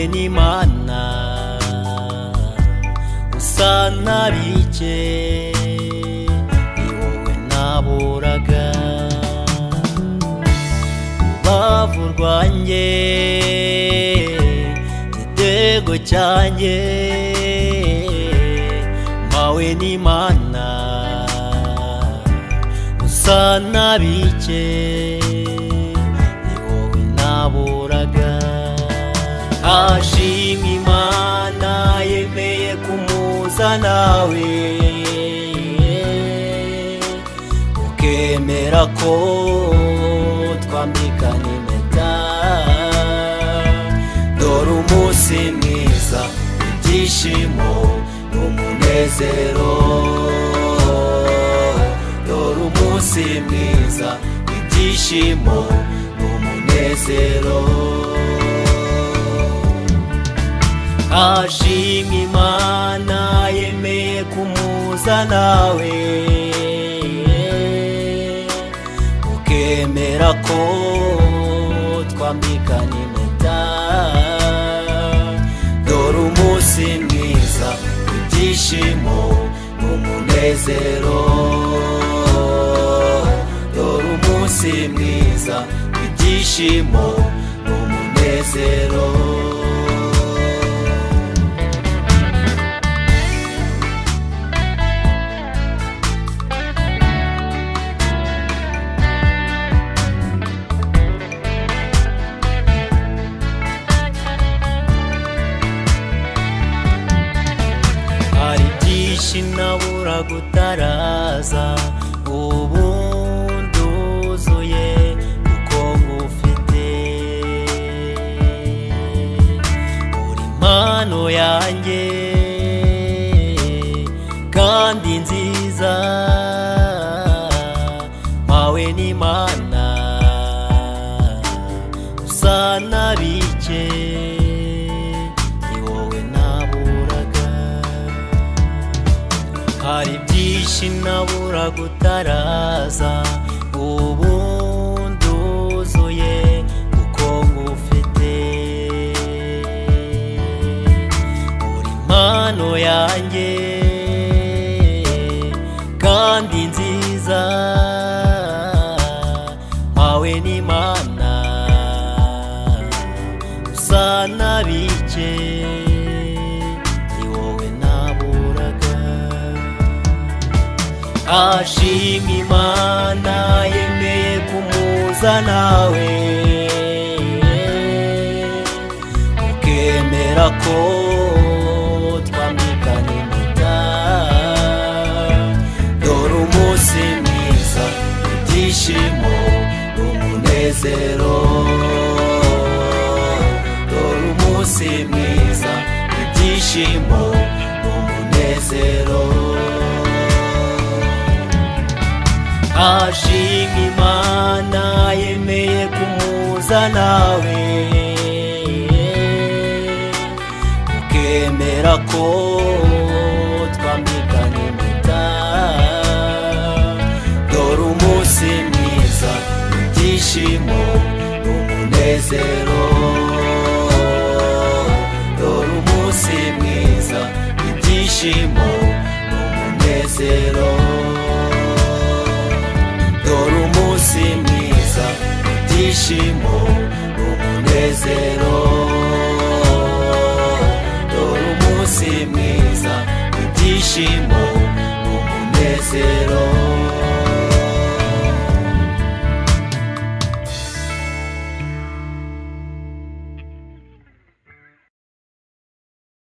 mpawe n'Imana usa na bike ni wowe naburaga urubavu rwanjye igitego cyanjye mpawe n'Imana usa na bike ni wowe naburaga ashimwe Imana yemeye kumuza nawe ukemera ko twambikana impeta dore umunsi mwiza ibyishimo n'umunezero dore umunsi mwiza ibyishimo n'umunezero ashimwe Imana yemeye kumuza nawe ukemera ko twambikana impeta dore umunsi mwiza ibyishimo n'umunezero dore umunsi mwiza ibyishimo n'umunezero nabura gutaraza ubu nduzuye uko ngufite uri impano yanjye kandi nziza mpawe n'Imana usa na bike hari byinshi nabura gutaraza ubu nduzuye kuko ngufite uri impano yanjye kandi nziza mpawe n'Imana usa na bike ashimwe Imana yemeye kumuza nawe ukemera ko twambikana impeta dore umunsi mwiza ibyishimo n'umunezero dore umunsi mwiza ibyishimo n'umunezero ashimwe Imana yemeye kumuza nawe ukemera ko twambikana impeta dore umunsi mwiza ibyishimo n'umunezero dore umunsi mwiza ibyishimo n'umunezero dore umunsi mwiza ibyishimo n'umunezero dore umunsi mwiza ibyishimo n'umunezero